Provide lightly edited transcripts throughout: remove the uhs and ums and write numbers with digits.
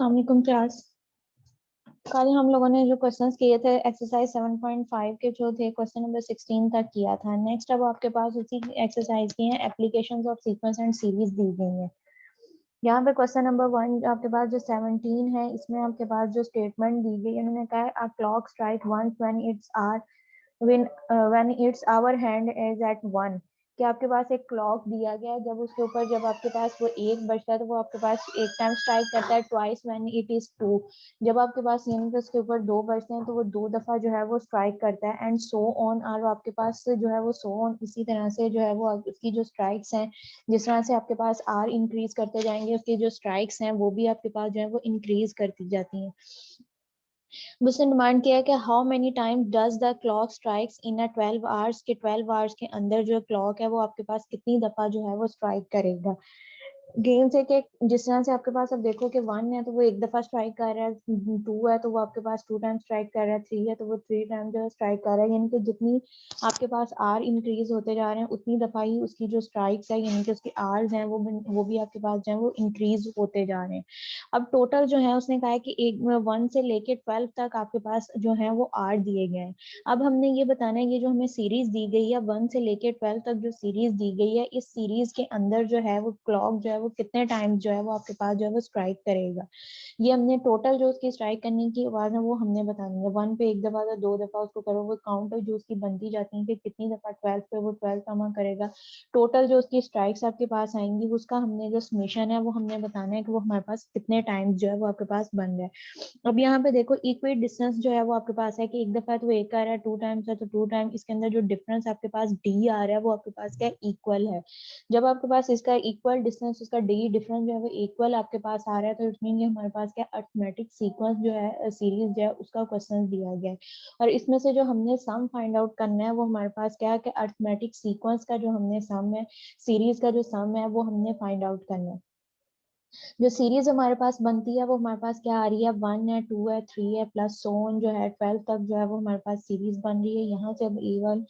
अस्सलामुअलैकुम क्लास। कल हम लोगों ने जो क्वेश्चंस किए थे एक्सरसाइज 7.5 के जो थे क्वेश्चन नंबर 16 तक किया था। नेक्स्ट अब आपके पास उसी एक्सरसाइज की हैं applications of sequence and series दी गई हैं। यहाँ पे क्वेश्चन नंबर 1 आपके पास जो 17 है, इसमें आपके पास जो स्टेटमेंट दी गई है, उन्होंने कहा है a clock strike once when its hour hand is at 1, कि आपके पास एक क्लॉक दिया गया है, जब उसके ऊपर जब आपके पास वो 1 बजता है तो वो आपके पास एक टाइम स्ट्राइक करता है, ट्वाइस व्हेन इट इज 2, जब आपके पास यानी कि उसके ऊपर 2 बजते हैं तो वो 2 दफा जो है वो स्ट्राइक करता है, एंड सो ऑन। और आपके पास जो है वो सो ऑन इसी तरह से जो है वो उसकी जो स्ट्राइक्स हैं, जिस तरह से आपके पास आर इंक्रीज करते जाएंगे उसकी जो स्ट्राइक्स हैं वो भी आपके पास जो है वो इंक्रीज करती जाती हैं। उसने डिमांड किया कि how many time does the clock strikes in a 12 hours, के 12 आवर्स के अंदर जो क्लॉक है वो आपके पास कितनी दफा जो है वो स्ट्राइक करेगा। गेम से कि जिस तरह से आपके पास अब देखो कि 1 है तो वो एक दफा स्ट्राइक कर रहा है, 2 है तो वो आपके पास 2 टाइम स्ट्राइक कर रहा है, 3 है तो वो 3 टाइम जो है स्ट्राइक कर रहा है, यानी कि जितनी आपके पास आर इंक्रीज होते जा रहे हैं उतनी दफा ही उसकी जो स्ट्राइक्स है यानी कि उसकी आर्स हैं वो भी आपके पास जो है वो इंक्रीज होते जा रहे हैं। अब टोटल जो है उसने कहा है कि 1 से लेके 12 तक आपके पास जो है वो आर दिए गए हैं। अब हमने ये बताना है, ये जो हमें सीरीज दी गई है 1 से लेके 12 तक जो सीरीज दी गई है, इस सीरीज के अंदर जो है वो क्लॉक जो है वो कितने टाइम्स जो है वो आपके पास जो है वो स्ट्राइक करेगा। ये हमने टोटल जो उसकी स्ट्राइक करने की आवाज है वो हमने बतानी है। 1 पे एक दफा या 2 दफा उसको करो, वो काउंट जो उसकी बनती जाती है कि कितनी दफा 12 पे वो 12 कमा करेगा। टोटल जो उसकी स्ट्राइक्स आपके पास आएंगी उसका हमने जो समेशन है वो हमने बताना है कि वो हमारे पास कितने टाइम्स जो है वो आपके पास बन रहा है। अब यहाँ पे देखो इक्वल डिस्टेंस जो है वो आपके पास है कि एक दफा तो एक आ रहा है, 2 टाइम्स है तो 2 टाइम, इसके अंदर जो डिफरेंस आपके पास डी आ रहा है वो आपके पास क्या इक्वल है। जब आपके पास इसका इक्वल डिस्टेंस, इसका डी डिफरेंस जो है वो इक्वल आपके पास आ रहा है तो इट मीन ये हमारे पास क्या अरिथमेटिक सीक्वेंस जो है सीरीज जो है उसका क्वेश्चन दिया गया है। और इसमें से जो हमने सम फाइंड आउट करना है वो हमारे पास क्या है कि अरिथमेटिक सीक्वेंस का जो हमने सम है, सीरीज का जो सम है वो हमने फाइंड आउट करना है। जो सीरीज हमारे पास बनती है वो हमारे पास क्या आ रही है, 1 है, 2 है, 3 है, प्लस सो ऑन जो है 12 तक जो है वो हमारे पास सीरीज बन रही है। यहाँ से अब A1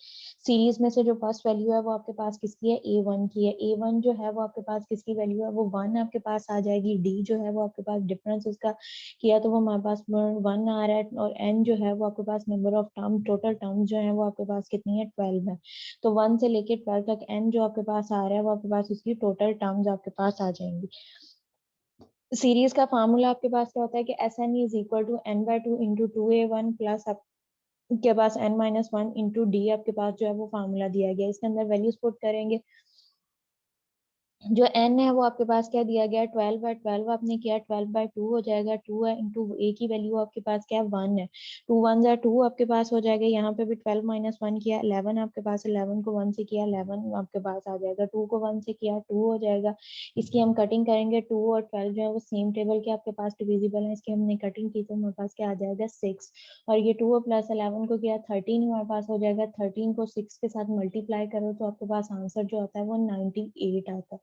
सीरीज में से जो फर्स्ट वैल्यू है वो आपके पास किसकी है, A1 की है। A1 जो है वो आपके पास किसकी वैल्यू है, वो 1 आपके पास आ जाएगी। D जो है वो आपके पास डिफरेंस उसका किया तो वो हमारे पास 1 आ रहा है, और N जो है वो आपके पास number of term, total term जो है वो आपके पास कितनी है, 12 है। तो 1 से लेके 12 तक N जो आपके पास आ रहा है वो आपके पास उसकी टोटल टर्म्स आपके पास आ जाएंगी। सीरीज का फार्मूला आपके पास क्या होता है कि S n is equal to n by two into 2A1 plus आपके पास n-1 इंटू डी आपके पास जो है वो फार्मूला दिया गया है। इसके अंदर वैल्यूज पुट करेंगे। जो n है वो आपके पास क्या दिया गया, 12 है, 12 आपने किया 12/2 हो जाएगा, 2 है इंटू a की वैल्यू आपके पास क्या है, 1 है, 2 1 जा 2 आपके पास हो जाएगा। यहाँ पे भी 12 माइनस 1 किया 11 आपके पास, 11 को 1 से किया 11 आपके पास आ जाएगा, 2 को 1 से किया 2 हो जाएगा। इसकी हम कटिंग करेंगे, 2 और 12 जो है वो सेम टेबल के आपके पास डिविजिबल है, इसकी हमने कटिंग की तो हमारे पास क्या आ जाएगा 6। और ये 2 प्लस 11 को किया 13 हमारे पास हो जाएगा, 13 को 6 के साथ मल्टीप्लाई करो तो आपके पास आंसर जो आता है वो 98 आता है।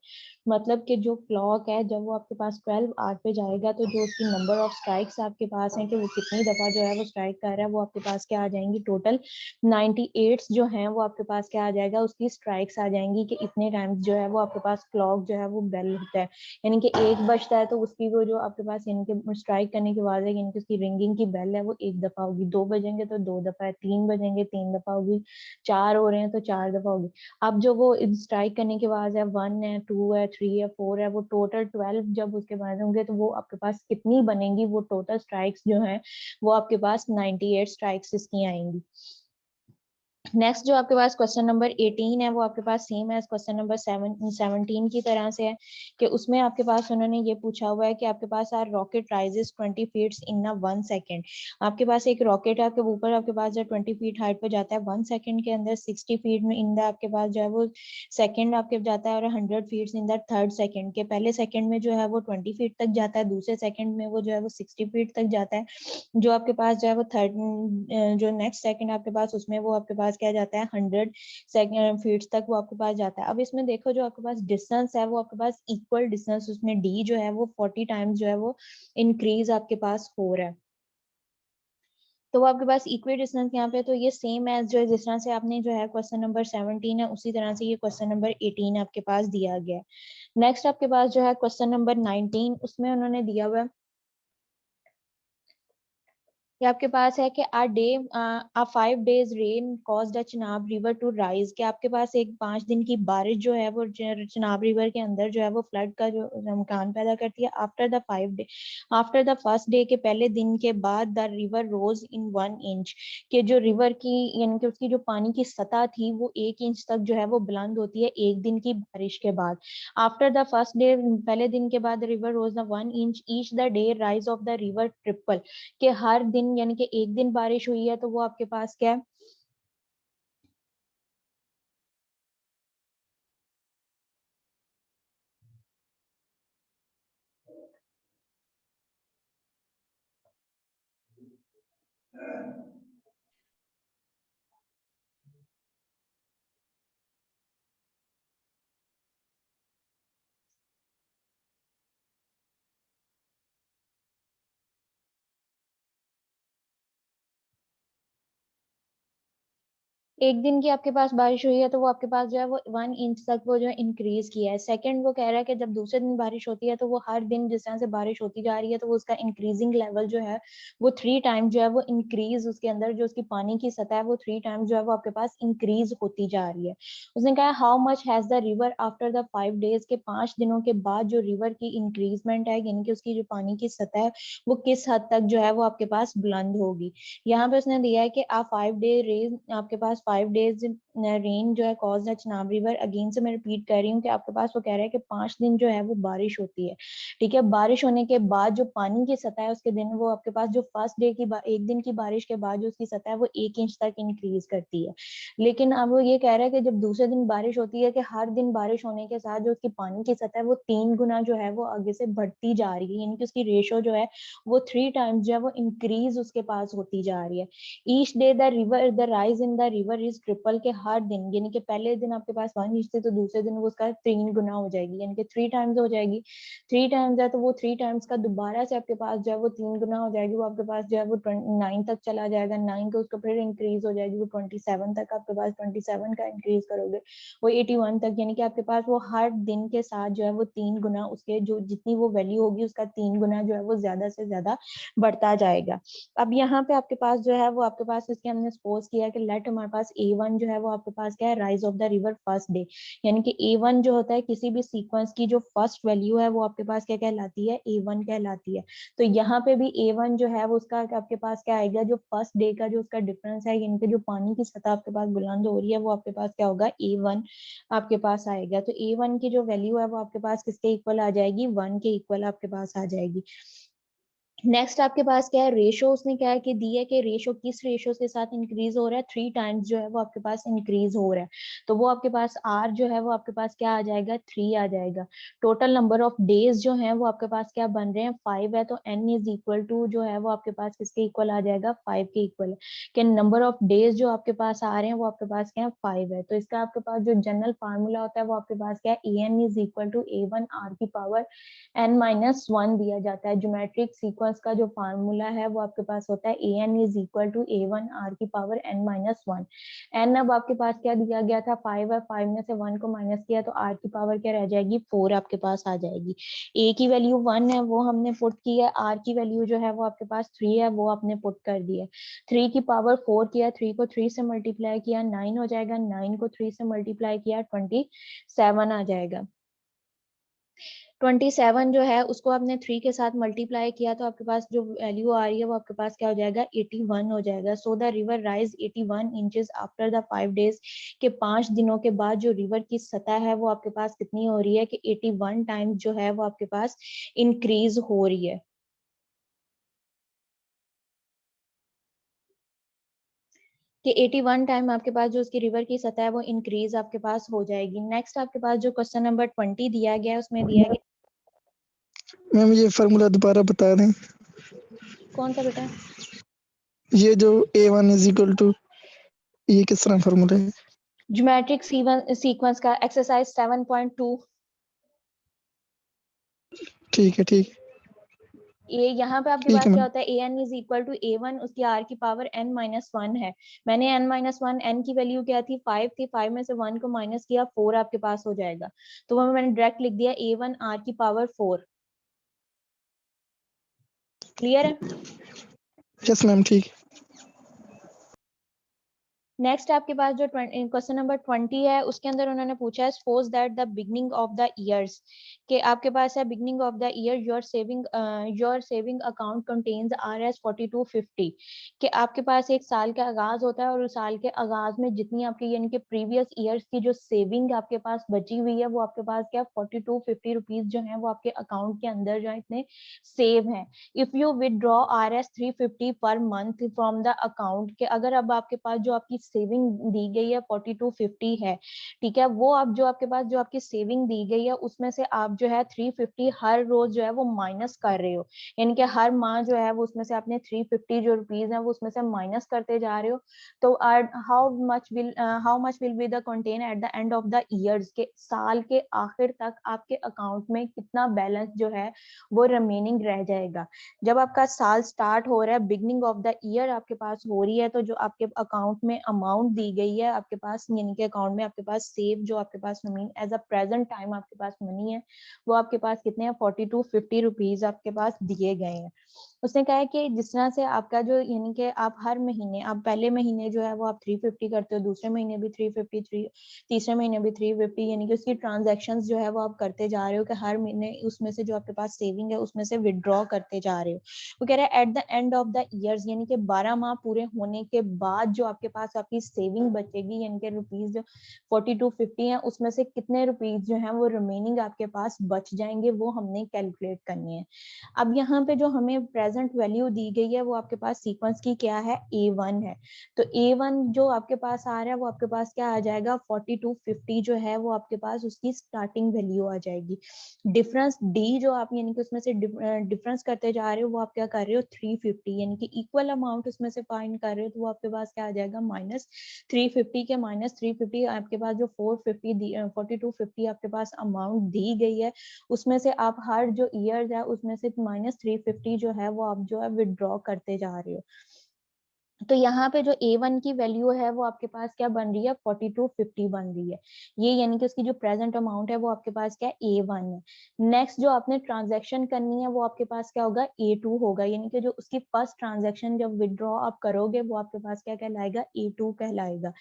मतलब कि जो क्लॉक है जब वो आपके पास 12 आवर पे जाएगा तो जो उसकी नंबर ऑफ स्ट्राइक्स आपके पास है कि वो कितनी दफा जो है वो स्ट्राइक कर रहा है वो आपके पास क्या आ जाएंगी, टोटल 98 जो है वो आपके पास क्या आ जाएगा, उसकी स्ट्राइक्स आ जाएंगी कि इतने टाइम्स जो है वो आपके पास क्लॉक जो है वो बेल होता है। यानी कि एक बजता है तो उसकी वो जो आपके पास यानी कि स्ट्राइक करने के बाद यानी कि उसकी रिंगिंग की बेल है वो एक दफा होगी, 2 बजेंगे तो 2 दफा है, 3 बजेंगे 3 दफा होगी, 4 हो रहे हैं तो 4 दफा होगी। अब जो वो स्ट्राइक करने के बाद है 1 है, 2 है, 3 है, 4 है, वो टोटल 12 जब उसके बाद होंगे तो वो आपके पास कितनी बनेंगी, वो टोटल स्ट्राइक्स जो है वो आपके पास 98 स्ट्राइक्स इसकी आएंगी। नेक्स्ट जो आपके पास क्वेश्चन नंबर 18 है वो आपके पास सेम है क्वेश्चन नंबर 17 की तरह से है कि उसमें आपके पास उन्होंने ये पूछा हुआ है कि आपके पास आर rocket rises 20 feet in 1 second. आपके पास एक रॉकेट है, आपके ऊपर आपके पास जो 20 फीट हाइट पे जाता है 1 सेकेंड के अंदर, 60 फीट में इन द आपके पास जो है वो सेकेंड आपके जाता है, और 100 feet in the third second के पहले सेकेंड में जो है वो 20 फीट तक जाता है, दूसरे सेकेंड में वो जो है वो 60 फीट तक जाता है, जो आपके पास जो है वो थर्ड जो नेक्स्ट सेकंड आपके पास उसमें वो आपके पास क्या जाता है 100 सेकंड फीट तक वो आपके पास जाता है। अब इसमें देखो जो आपके पास डिस्टेंस है वो आपके पास इक्वल डिस्टेंस, उसमें डी जो है वो 40 टाइम्स जो है वो इंक्रीज आपके पास हो रहा है, तो वो आपके पास इक्वल डिस्टेंस यहाँ पे, तो ये सेम है जो जिस तरह से आपने जो है क्वेश्चन नंबर 17 है उसी तरह से ये क्वेश्चन नंबर 18 आपके पास दिया गया है। नेक्स्ट आपके पास जो है क्वेश्चन नंबर 19, उसमें उन्होंने दिया हुआ है ये आपके पास है कि आ 5 days rain caused the Chenab river to rise, कि आपके पास एक 5 दिन की बारिश जो है वो चिनाब रिवर के अंदर जो है वो फ्लड का जो इम्कान पैदा करती है। आफ्टर द फर्स्ट डे के पहले दिन के बाद the river rose in 1 inch, कि जो रिवर की यानी कि उसकी जो पानी की सतह थी वो 1 इंच तक जो है वो बुलंद होती है एक दिन की बारिश के बाद। आफ्टर द फर्स्ट डे, पहले दिन के बाद river rose the 1 inch each the day rise of the river triple, कि हर दिन यानी कि एक दिन बारिश हुई है तो वो आपके पास क्या है, एक दिन की आपके पास बारिश हुई है तो वो आपके पास जो है वो 1 इंच तक वो जो है इंक्रीज किया है। सेकंड वो कह रहा है कि जब दूसरे दिन बारिश होती है तो वो हर दिन जिस तरह से बारिश होती जा रही है तो वो उसका इंक्रीजिंग लेवल जो है वो 3 टाइम जो है वो इंक्रीज, उसके अंदर जो उसकी पानी की सतह है वो 3 टाइम जो है वो आपके पास इंक्रीज होती जा रही है। उसने कहा how much has the river after the 5 days, के 5 दिनों के बाद जो रिवर की इंक्रीजमेंट है यानी कि उसकी जो पानी की सतह है वो किस हद तक जो है वो आपके पास बुलंद होगी। यहाँ पे उसने दिया है कि आ 5 डे रेन, आपके पास 5 days रेन जो है cause the Chenab river. Again से मैं रिपीट कर रही हूँ कि आपके पास वो कह रहा है कि 5 दिन जो है वो बारिश होती है। ठीक है, बारिश होने के बाद जो पानी की सतह है उसके दिन वो आपके पास जो फर्स्ट डे की एक दिन की बारिश के बाद जो उसकी सतह है वो 1 इंच तक इंक्रीज करती है। लेकिन अब वो ये कह रहा है कि जब दूसरे दिन बारिश होती है कि हर दिन बारिश होने के साथ जो उसकी पानी की सतह है वो 3 गुना जो है वो आगे से बढ़ती जा रही है, यानी कि उसकी रेशो जो है वो 3 टाइम्स जो है वो इंक्रीज उसके पास होती जा रही है। Each day the rise in the river is triple, के हर दिन यानी कि पहले दिन आपके पास 1 इंच थी तो दूसरे दिन वो उसका 3 गुना हो जाएगी, यानी कि 3 टाइम्स हो जाएगी। 3 टाइम्स है तो वो 3 टाइम्स का दोबारा से आपके पास जो है वो 3 गुना हो जाएगी, वो आपके पास जो है वो 9 तक चला जाएगा। 9 का उसका फिर इंक्रीज हो जाएगी वो 27 तक, आपके पास 27 का इंक्रीज करोगे वो 81 तक, यानी कि आपके पास वो हर दिन के साथ जो है वो 3 गुना उसके जो जितनी वो वैल्यू होगी उसका 3 गुना जो है वो ज्यादा से ज्यादा बढ़ता जाएगा। अब यहाँ पे आपके पास जो है वो आपके पास इसके हमने सपोज किया कि लेट हमारे पास A1 जो है वो आपके पास क्या है, rise of the river first day, यानी कि A1 जो होता है किसी भी सीक्वेंस की जो फर्स्ट वैल्यू है वो आपके पास क्या कहलाती है, A1 कहलाती है। तो यहाँ पे भी A1 जो है वो उसका आपके पास क्या आएगा, जो फर्स्ट डे का जो उसका डिफरेंस है यानी कि जो पानी की सतह आपके पास बुलंद हो रही है वो आपके पास क्या होगा, A1 आपके पास आएगा। तो A1 की जो वैल्यू है वो आपके पास किसके इक्वल आ जाएगी, 1 के इक्वल आपके पास आ जाएगी। नेक्स्ट आपके पास क्या है, रेशो उसने क्या है कि दिया कि रेशो किस रेशो के साथ इंक्रीज हो रहा है, 3 टाइम्स जो है वो आपके पास इंक्रीज हो रहा है। तो वो आपके पास आर जो है वो आपके पास क्या आ जाएगा, 3 आ जाएगा। टोटल नंबर ऑफ डेज जो है वो आपके पास क्या बन रहे हैं, 5 है, तो एन इज इक्वल टू जो है वो आपके पास किसके इक्वल आ जाएगा, 5 के इक्वल है। कि नंबर ऑफ डेज जो आपके पास आ रहे हैं वो आपके पास क्या है, 5 है। तो इसका आपके पास जो जनरल फार्मूला होता है वो आपके पास क्या है, A N is equal to A1 R की पावर n-1 दिया जाता है। ज्योमेट्रिक सीक्वेंस का जो फार्मूला है वो आपके पास होता है an is equal to A1 r की पावर n-1। n अब आपके पास क्या दिया गया था, 5 है, 5 में से 1 को माइनस किया तो r की पावर क्या रह जाएगी, 4 आपके पास आ जाएगी। a की वैल्यू 1 है वो हमने पुट की है, r की वैल्यू जो है वो आपके पास 3 है वो आपने पुट कर दी है। 3 की पावर 4 किया, 3 को 3 से मल्टीप्लाई किया 9 हो जाएगा, 9 को 3 से मल्टीप्लाई किया 27 आ जाएगा। 27 जो है उसको आपने 3 के साथ मल्टीप्लाई किया तो आपके पास जो वैल्यू आ रही है वो आपके पास क्या हो जाएगा, 81 हो जाएगा। So the river rise 81 inches after the 5 days, के 5 दिनों के बाद जो रिवर की सतह है वो आपके पास कितनी हो रही है कि 81 टाइम्स जो है वो आपके पास इंक्रीज हो रही है। कि 81 टाइम आपके पास जो उसकी रिवर की सतह है वो इंक्रीज आपके पास हो जाएगी। नेक्स्ट आपके पास जो क्वेश्चन नंबर 20 दिया गया है उसमें दिया गया, मैम ये फार्मूला दोबारा बता दें। कौन सा बेटा, ये जो A1 इज इक्वल टू, ये किस तरह फार्मूला है? ज्योमेट्रिक सीक्वेंस का एक्सरसाइज 7.2। ठीक है, ठीक ये यहाँ पे आपके ठीक है पास क्या मैम। होता है, A N is equal to A1 उसकी आर की पावर n-1 है। मैंने n-1, n की वैल्यू क्या थी, 5 थी, 5 में से 1 को माइनस किया 4 आपके पास हो जाएगा। तो वो मैंने डायरेक्ट लिख दिया A1 आर की पावर 4। क्लियर है। यस मैम ठीक है। नेक्स्ट आपके पास जो क्वेश्चन नंबर 20 है उसके अंदर उन्होंने पूछा है suppose that the beginning of the years, कि आपके पास है beginning of the year your saving account contains RS 4250, कि आपके पास एक साल का आगाज होता है और उस साल के आगाज में जितनी आपकी यानी कि प्रीवियस ईयर्स की जो सेविंग आपके पास बची हुई है वो आपके पास क्या 4250 रुपीज जो है वो आपके अकाउंट के अंदर जो है इतने सेव हैं। If you withdraw RS 350 per month from the account, के अगर अब आपके पास जो आपकी सेविंग दी गई है 4250 है, ठीक है, वो आप जो आपके पास जो आपकी सेविंग दी गई है उसमें से आप जो है 350 हर रोज जो है वो माइनस कर रहे हो, यानी कि हर माह जो है वो उसमें से आपने 350 जो रुपीज है वो उसमें से माइनस करते जा रहे हो। तो how much will be the contain at the end of the years, के साल के आखिर तक आपके अकाउंट में कितना बैलेंस जो है वो रिमेनिंग रह जाएगा। जब आपका साल स्टार्ट हो रहा है, बिगनिंग ऑफ द ईयर आपके पास हो रही है, तो जो आपके अकाउंट में अमाउंट दी गई है आपके पास, यानी कि अकाउंट में आपके पास सेव जो आपके पास money as a present time आपके पास मनी है वो आपके पास कितने हैं 4250 रुपीज आपके पास दिए गए हैं। उसने कहा है कि जिस तरह से आपका जो यानी कि आप हर महीने, आप पहले महीने जो है वो आप 350 करते हो, दूसरे महीने भी 350, तीसरे महीने भी 350, यानी कि उसकी ट्रांजेक्शन जो है वो आप करते जा रहे हो कि हर महीने उसमें से जो आपके पास सेविंग है उसमें से विदड्रॉ करते जा रहे हो। वो कह रहा है at the end of the years, यानी कि 12 माह पूरे होने के बाद जो आपके पास आपकी सेविंग बचेगी, यानी कि रुपीज जो 4250 है उसमें से कितने रुपीज जो है वो रिमेनिंग आपके पास बच जाएंगे, वो हमने कैलकुलेट करनी है। अब यहाँ पे जो हमें प्रेजेंट वैल्यू दी गई है वो आपके पास सीक्वेंस की क्या है, A1 है। तो A1 जो आपके पास आ रहा है वो आपके पास क्या आ जाएगा 4250 जो है वो आपके पास उसकी स्टार्टिंग वैल्यू आ जाएगी। डिफरेंस D जो आप यानी कि उसमें से डिफरेंस करते जा रहे हो वो आप क्या कर रहे हो 350, यानी कि इक्वल अमाउंट उसमें से फाइंड कर रहे हो, तो वो आपके पास क्या आ जाएगा -350 के -350 आपके पास जो 4250 आपके पास अमाउंट दी गई है उसमें से आप हर जो ईयर है उसमें से -350 जो है वो आप जो है विदड्रॉ करते जा रहे हो। तो यहाँ पे जो A1 की वैल्यू है वो आपके पास क्या बन रही है 4250 बन रही है, ये यानी कि उसकी जो प्रेजेंट अमाउंट है वो आपके पास क्या A1 है। नेक्स्ट जो आपने ट्रांजैक्शन करनी है वो आपके पास क्या होगा A2 होगा, यानी कि जो उसकी फर्स्ट ट्रांजैक्शन जब विदड्रॉ आप करोगे वो आपके पास क्या कहलाएगा A2 कहलाएगा।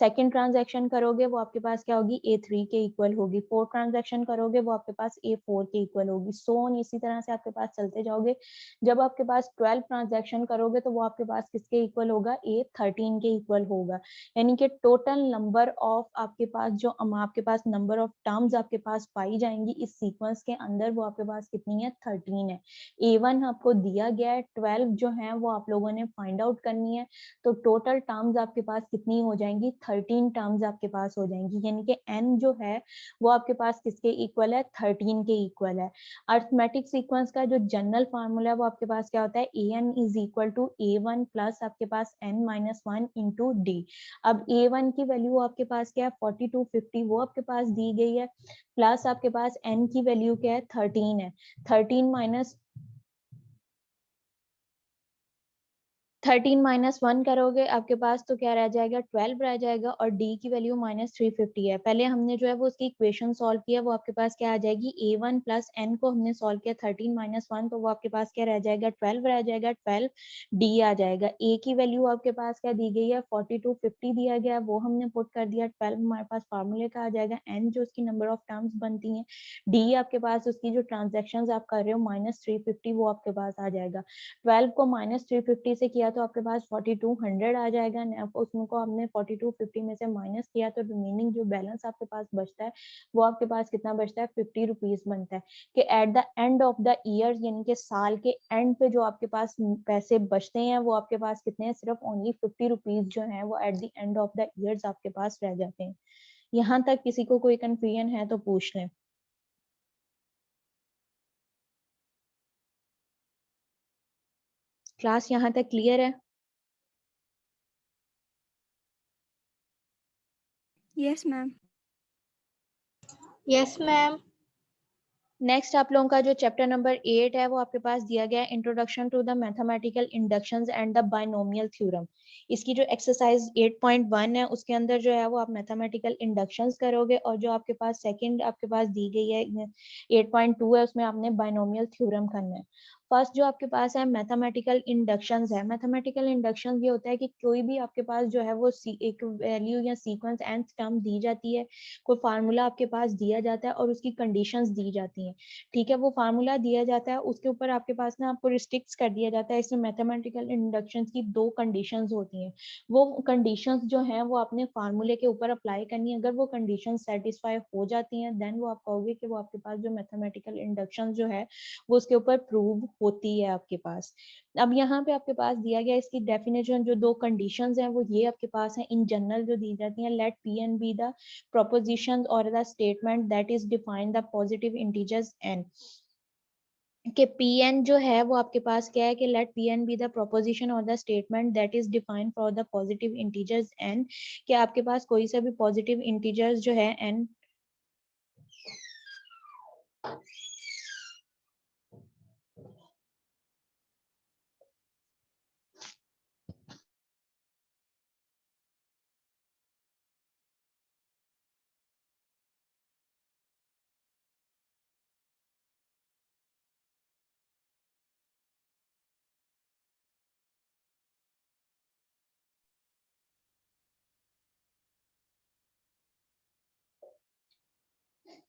सेकंड ट्रांजैक्शन करोगे वो आपके पास क्या होगी A3 के इक्वल होगी। फोर्थ ट्रांजैक्शन करोगे वो आपके पास A4 के इक्वल होगी। सो ऑन इसी तरह से आपके पास चलते जाओगे। जब आपके पास 12 ट्रांजैक्शन करोगे तो वो आपके पास किसके इक्वल होगा A13 के इक्वल होगा, यानी कि टोटल नंबर ऑफ आपके पास जो आपके पास नंबर ऑफ टर्म्स आपके पास पाई जाएंगी इस सीक्वेंस के अंदर वो आपके पास कितनी है 13 है। A1 आपको दिया गया है, 12 जो है वो आप लोगों ने फाइंड आउट करनी है। तो टोटल टर्म्स आपके पास कितनी हो जाएंगी 13 टर्म्स आपके पास हो जाएंगी, यानी कि n जो है वो आपके पास किसके इक्वल है 13 के इक्वल है। अर्थमेटिक सीक्वेंस का जो जनरल फार्मूला है वो आपके पास क्या होता है an is equal to A1 plus आपके पास n-1 इंटू डी। अब A1 की वैल्यू आपके पास क्या है 4250 वो आपके पास दी गई है, प्लस आपके पास n की वैल्यू क्या है 13 है। 13 - 1 करोगे आपके पास तो क्या रह जाएगा 12 रह जाएगा, और d की वैल्यू -350 है। पहले हमने जो है वो उसकी इक्वेशन सॉल्व किया, वो आपके पास क्या आ जाएगी A1 प्लस n को हमने सॉल्व किया 13 - 1 तो वो आपके पास क्या रह जाएगा 12 रह जाएगा, 12 d आ जाएगा। a की वैल्यू आपके पास क्या दी गई है 4250 दिया गया वो हमने पुट कर दिया, 12 हमारे पास फार्मूले का आ जाएगा, n जो उसकी नंबर ऑफ टर्म्स बनती हैं, d आपके पास उसकी जो ट्रांजेक्शन आप कर रहे हो -350 वो आपके पास आ जाएगा। 12 को -350 से किया तो आपके पास 4200 आ जाएगा, उसमें को हमने 4250 में से माइनस किया तो रिमेनिंग जो बैलेंस आपके पास बचता है वो आपके पास कितना बचता है 50 रुपीज बनता है। कि at the end of the year यानी कि साल के एंड पे जो आपके पास पैसे बचते हैं वो आपके पास कितने हैं सिर्फ ओनली 50 रुपीज जो है वो at the end of the years आपके पास रह जाते हैं। यहाँ तक किसी को कोई कंफ्यूजन है तो पूछ लें। क्लास यहाँ तक क्लियर है? Yes ma'am. Yes ma'am. Next आप लोगों का जो चैप्टर नंबर 8 है वो आपके पास दिया गया है introduction to the mathematical inductions and the binomial theorem. इसकी जो एक्सरसाइज 8.1 है उसके अंदर जो है वो आप मैथमेटिकल इंडक्शंस करोगे, और जो आपके पास सेकंड आपके पास दी गई है 8.2 है उसमें आपने बाइनोमियल थ्योरम करना है। फर्स्ट जो आपके पास है मैथमेटिकल इंडक्शंस है। मैथमेटिकल इंडक्शन ये होता है कि कोई भी आपके पास जो है वो एक वैल्यू या सीक्वेंस nth टर्म दी जाती है, कोई फार्मूला आपके पास दिया जाता है और उसकी कंडीशंस दी जाती हैं। ठीक है, वो फार्मूला दिया जाता है, उसके ऊपर आपके पास ना आपको रिस्ट्रिक्ट कर दिया जाता है। इसमें मैथमेटिकल इंडक्शन की दो कंडीशंस होती हैं। वो कंडीशंस जो हैं वो अपने फार्मूले के ऊपर अप्लाई करनी है। अगर वो कंडीशन सेटिस्फाई हो जाती हैं देन वो आप कहोगे कि वो आपके पास जो मैथमेटिकल इंडक्शन जो है वो उसके ऊपर प्रूव होती है आपके पास। अब यहाँ पे आपके पास दिया गया इसकी डेफिनेशन, जो दो कंडीशंस हैं वो ये आपके पास है इन जनरल जो दी जाती हैं। Let P N be the proposition or the statement that is defined the positive integers n, कि Pn जो है वो आपके पास क्या है कि let Pn be the proposition or the statement that is defined for the positive integers n, कि आपके पास कोई सा भी positive integers जो है n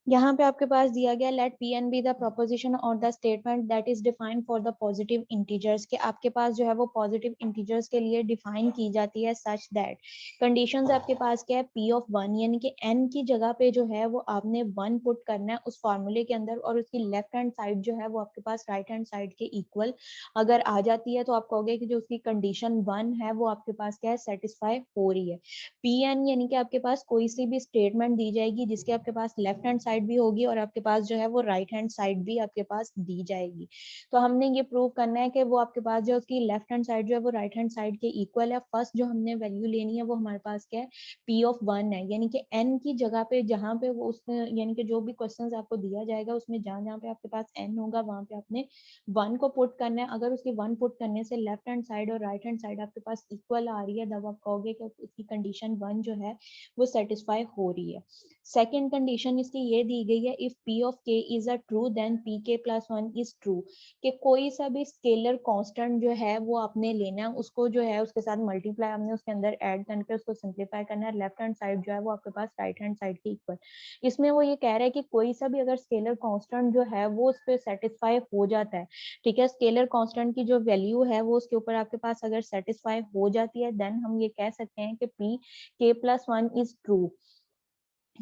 यहाँ पे आपके पास दिया गया let P N be the proposition और the statement that is defined for the positive integers, के आपके पास जो है वो पॉजिटिव इंटीजर्स के लिए डिफाइन की जाती है सच दैट कंडीशंस आपके पास क्या है पी ऑफ वन, यानी कि एन की जगह पे जो है वो आपने वन पुट करना है उस फॉर्मूले के अंदर और उसकी लेफ्ट हैंड साइड जो है वो आपके पास राइट हैंड साइड के इक्वल अगर आ जाती है तो आप कहोगे कि जो उसकी कंडीशन वन है वो आपके पास क्या है सेटिस्फाई हो रही है। पी एन यानी कि आपके पास कोई सी भी स्टेटमेंट दी जाएगी जिसके आपके पास लेफ्ट हैंड साइड भी होगी और आपके पास जो है वो राइट हैंड साइड भी आपके पास दी जाएगी। तो हमने ये प्रूव करना है कि वो आपके पास जो उसकी लेफ्ट हैंड साइड जो है वो राइट हैंड साइड के इक्वल है। फर्स्ट जो हमने वैल्यू लेनी है वो हमारे पास क्या है पी ऑफ वन है, यानी कि एन की जगह पे जहाँ पे वो उसने यानी कि जो भी क्वेश्चंस आपको दिया जाएगा उसमें जहाँ जहाँ पे आपके पास एन होगा वहां पे आपने वन को पुट करना है। अगर उसकी वन पुट करने से लेफ्ट हैंड साइड और राइट हैंड साइड आपके पास इक्वल आ रही है तब आप कहोगे कि उसकी कंडीशन वन जो है वो सेटिस्फाई हो रही है। सेकेंड कंडीशन इसकी ये दी गई है if P of k is a true then P k plus one is true, कि कोई सा भी स्केलर कांस्टेंट जो है वो आपने लेना है उसको जो है उसके साथ मल्टीप्लाई हमने उसके अंदर ऐड करके उसको सिंप्लीफाई करना है। लेफ्ट हैंड साइड जो है वो आपके पास राइट हैंड साइड के इक्वल। इसमें वो ये कह रहा है कि कोई सा भी अगर स्केलर कांस्टेंट जो है वो उस पर सेटिस्फाई हो जाता है, ठीक है, स्केलर कांस्टेंट की जो वैल्यू है वो उसके ऊपर आपके पास अगर सेटिस्फाई हो जाती है देन हम ये कह सकते हैं कि P k plus one is true,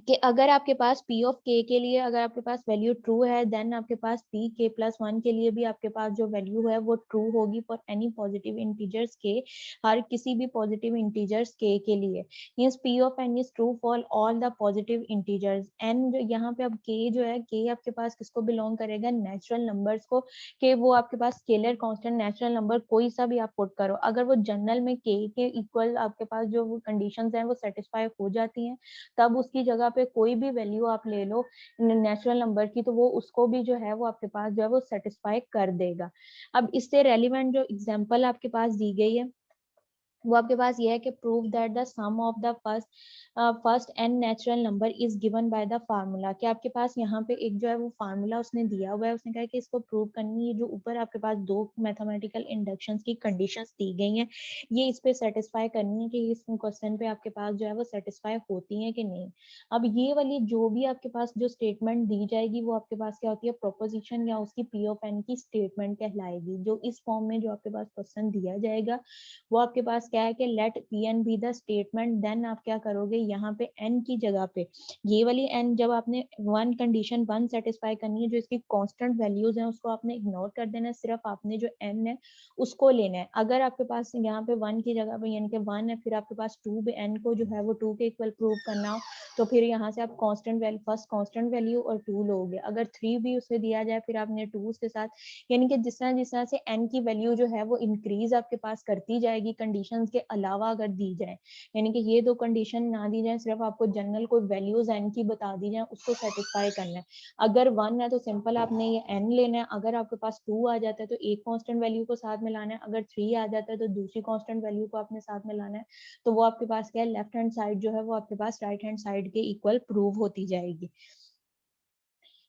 कि अगर आपके पास पी ऑफ के लिए अगर आपके पास वैल्यू ट्रू है देन आपके पास पी के प्लस वन के लिए भी आपके पास जो वैल्यू है वो ट्रू होगी फॉर एनी पॉजिटिव इंटीजर्स के, हर किसी भी पॉजिटिव इंटीजर्स के लिए। Means P of n is true for all the positive integers. N जो यहाँ पे अब के जो है के आपके पास किसको बिलोंग करेगा नेचुरल नंबर्स को, कि वो आपके पास स्केलर कांस्टेंट नेचुरल नंबर कोई सा भी आप पुट करो अगर वो जनरल में के इक्वल आपके पास जो कंडीशंस हैं वो सेटिस्फाई हो जाती हैं तब उसकी जगह पे कोई भी वैल्यू आप ले लो नेचुरल नंबर की तो वो उसको भी जो है वो आपके पास जो है वो सेटिस्फाई कर देगा। अब इससे रेलिवेंट जो एग्जांपल आपके पास दी गई है वो आपके पास ये है कि prove that the sum of the first n natural number is given by the formula, कि आपके पास यहाँ पे एक जो है वो फार्मूला उसने दिया हुआ है। उसने कहा कि इसको प्रूव करनी है, जो ऊपर आपके पास दो मैथमेटिकल इंडक्शंस की कंडीशंस दी गई हैं ये इस पे सेटिस्फाई करनी है कि इस क्वेश्चन पे आपके पास जो है वो सेटिस्फाई होती है कि नहीं। अब ये वाली जो भी आपके पास जो स्टेटमेंट दी जाएगी वो आपके पास क्या होती है प्रोपोजिशन या उसकी पी ऑफ एन की स्टेटमेंट कहलाएगी। जो इस फॉर्म में जो आपके पास क्वेश्चन दिया जाएगा वो आपके पास क्या है कि let P N be the statement, then आप क्या करोगे यहाँ पे एन की जगह पे ये वाली एन जब आपने वन कंडीशन वन सेटिस्फाई करनी है जो इसकी कांस्टेंट वैल्यूज हैं उसको आपने इग्नोर कर देना है, सिर्फ आपने जो एन है उसको लेना है। अगर आपके पास यहाँ पे वन की जगह पे यानी कि वन है फिर आपके पास टू पे एन को जो है वो टू के इक्वल प्रूव करना हो तो फिर यहाँ से आप constant value first constant value और टू लोगे। अगर थ्री भी उसे दिया जाए फिर आपने टू के साथ यानी कि जिस तरह से एन की वैल्यू जो है वो इंक्रीज आपके पास करती जाएगी कंडीशंस के अलावा अगर दी जाए, यानी कि ये दो कंडीशन ना दी जाए सिर्फ आपको जनरल कोई वैल्यूज एन की बता दी जाए उसको सेटिस्फाई करना है। अगर वन है तो सिंपल आपने ये एन लेना है, अगर आपके पास टू आ जाता है तो एक कांस्टेंट वैल्यू को साथ में लाना है, अगर थ्री आ जाता है तो दूसरी कांस्टेंट वैल्यू को आपने साथ में लाना है। तो वो आपके पास क्या है लेफ्ट हैंड साइड जो है वो आपके पास राइट हैंड साइड के इक्वल प्रूव होती जाएगी।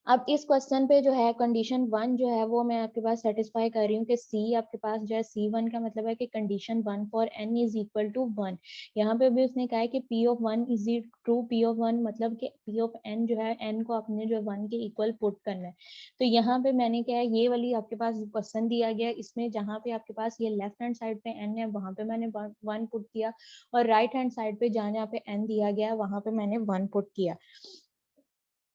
अब इस क्वेश्चन पे जो है कंडीशन 1 जो है वो मैं आपके पास सेटिस्फाई कर रही हूँ कि सी आपके पास जो है C1 का मतलब है कि condition 1 for n is equal to 1। यहाँ पे भी उसने कहा है कि P of 1 is true, P of 1 मतलब कि P ऑफ n जो है n को आपने जो है 1 के इक्वल पुट करना है। तो यहाँ पे मैंने क्या है ये वाली आपके पास क्वेश्चन दिया गया, इसमें जहाँ पे आपके पास ये लेफ्ट हैंड साइड पे n है वहां पे मैंने 1 पुट किया, और राइट हैंड साइड पे जहाँ पे n दिया गया है वहां पे मैंने 1 पुट किया।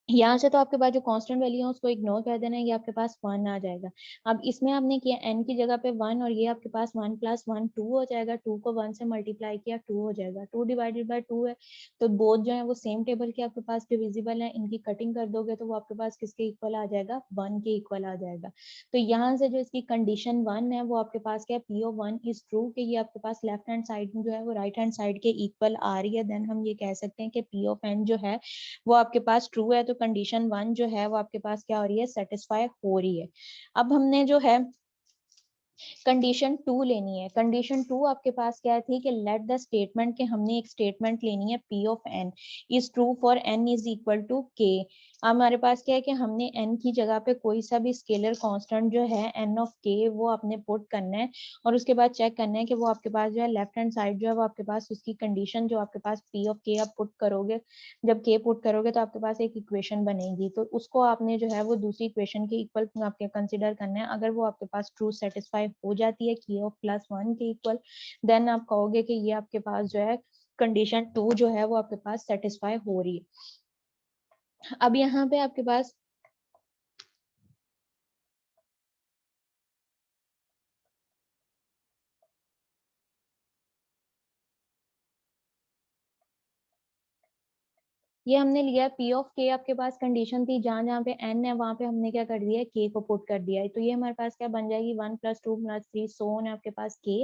यहाँ से तो आपके पास जो कांस्टेंट वैल्यू है उसको इग्नोर कर देना है, ये आपके पास 1 आ जाएगा। अब इसमें आपने किया n की जगह पे 1, और ये आपके पास 1 प्लस 1 2 हो जाएगा, 2 को 1 से मल्टीप्लाई किया 2 हो जाएगा, 2 डिवाइडेड बाय 2 है। तो बोथ जो है वो सेम टेबल के आपके पास डिविजिबल है, इनकी कटिंग कर दोगे तो वो आपके पास किसके इक्वल आ जाएगा, 1 के इक्वल आ जाएगा। तो यहाँ से जो इसकी कंडीशन 1 है वो आपके पास क्या है, P ऑफ 1 इज ट्रू, कि ये आपके पास लेफ्ट हैंड साइड जो है वो राइट हैंड साइड के इक्वल आ रही है। देन हम ये कह सकते हैं कि P ऑफ n जो है वो आपके पास ट्रू है, तो कंडीशन 1 जो है वो आपके पास क्या हो रही है, सेटिस्फाई हो रही है। अब हमने जो है कंडीशन 2 लेनी है। कंडीशन 2 आपके पास क्या थी कि लेट द स्टेटमेंट, के हमने एक स्टेटमेंट लेनी है P of n is true for n is equal to k। हमारे पास क्या है कि हमने n की जगह पे कोई सा भी स्केलर कांस्टेंट जो है n ऑफ k वो आपने पुट करना है, और उसके बाद चेक करना है कि वो आपके पास जो है लेफ्ट हैंड साइड जो है वो आपके पास उसकी कंडीशन जो आपके पास P ऑफ k आप पुट करोगे, जब k पुट करोगे तो आपके पास एक इक्वेशन बनेगी, तो उसको आपने जो है वो दूसरी इक्वेशन के इक्वल आपके कंसिडर करना है। अगर वो आपके पास ट्रू सेटिस्फाई हो जाती है k ऑफ प्लस 1 के इक्वल, देन आप कहोगे कि ये आपके पास जो है कंडीशन 2 जो है वो आपके पास सेटिस्फाई हो रही है। अब यहाँ पे आपके पास ये हमने लिया P ऑफ k, आपके पास कंडीशन थी जहां जहां पे n है वहां पे हमने क्या कर दिया है, k को पुट कर दिया है। तो ये हमारे पास क्या बन जाएगी, 1 प्लस 2 प्लस 3 सो ऑन है आपके पास k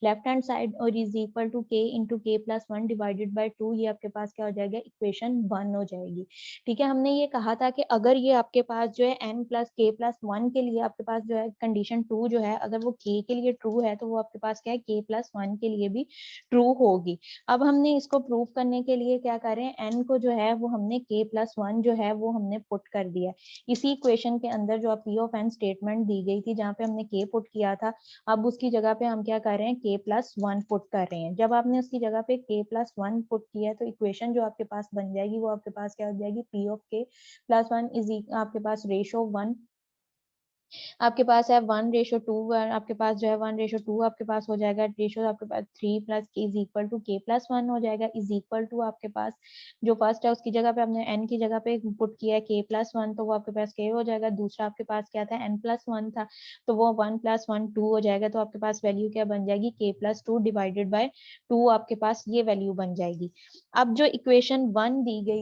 लेफ्ट हैंड साइड, और is equal to k into k plus 1 divided by 2, ये आपके पास क्या हो जाएगा, इक्वेशन 1 हो जाएगी। ठीक है, हमने ये कहा था कि अगर ये आपके पास जो है n प्लस k प्लस 1 के लिए आपके पास जो है कंडीशन 2 जो है अगर वो k के लिए ट्रू है तो वो आपके पास क्या है, k प्लस 1 के लिए भी ट्रू होगी। अब हमने इसको प्रूव करने के लिए क्या करें, n को जो है वो हमने k प्लस 1 जो है वो हमने पुट कर दिया है इसी इक्वेशन के अंदर, जो P ऑफ n स्टेटमेंट दी गई थी जहाँ पे हमने k पुट किया था। अब उसकी जगह पे हम क्या कर रहे हैं, k प्लस 1 पुट कर रहे हैं। जब आपने उसकी जगह पे k प्लस 1 पुट किया है तो इक्वेशन जो आपके पास बन जाएगी वो आपके पास क्या हो जाएगी, P of k plus 1 is आपके पास रेशो 1, आपके पास है 1:2, आपके पास जो है 1:2 आपके पास हो जाएगा, रेशो आपके पास 3 plus k is equal to k plus 1 हो जाएगा, इज इक्वल टू आपके पास जो फर्स्ट है उसकी जगह पे हमने n की जगह पे पुट किया है k प्लस 1, तो वो आपके पास k हो जाएगा। दूसरा आपके पास क्या था, n प्लस 1 था, तो वो 1 प्लस 1 2 हो जाएगा, तो आपके पास वैल्यू क्या बन जाएगी, k प्लस 2 डिवाइडेड बाय 2 आपके पास ये वैल्यू बन जाएगी। अब जो इक्वेशन 1 दी गई